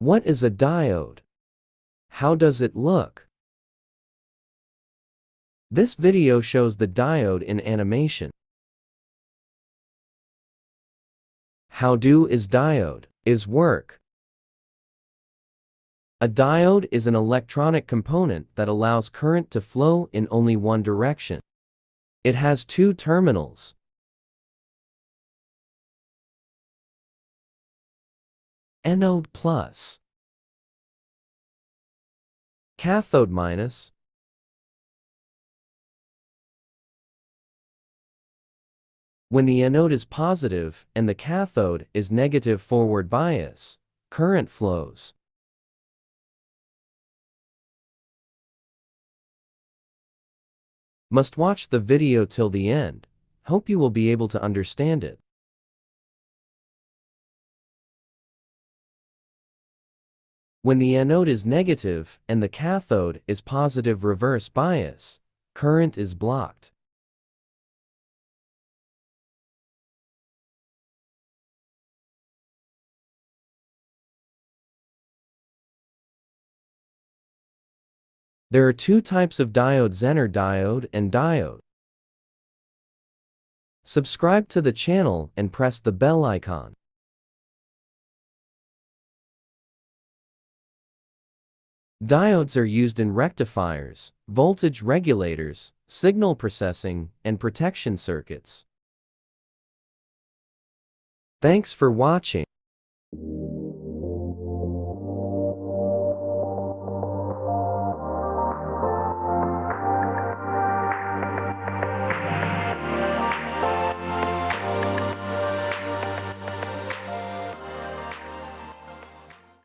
What is a diode? How does it look? This video shows the diode in animation. How is diode work? A diode is an electronic component that allows current to flow in only one direction. It has two terminals. Anode plus, cathode minus. When the anode is positive and the cathode is negative forward bias, current flows. Must watch the video till the end. Hope you will be able to understand it. When the anode is negative and the cathode is positive reverse bias, current is blocked. There are two types of diode: Zener diode and diode. Subscribe to the channel and press the bell icon. Diodes are used in rectifiers, voltage regulators, signal processing, and protection circuits. Thanks for watching.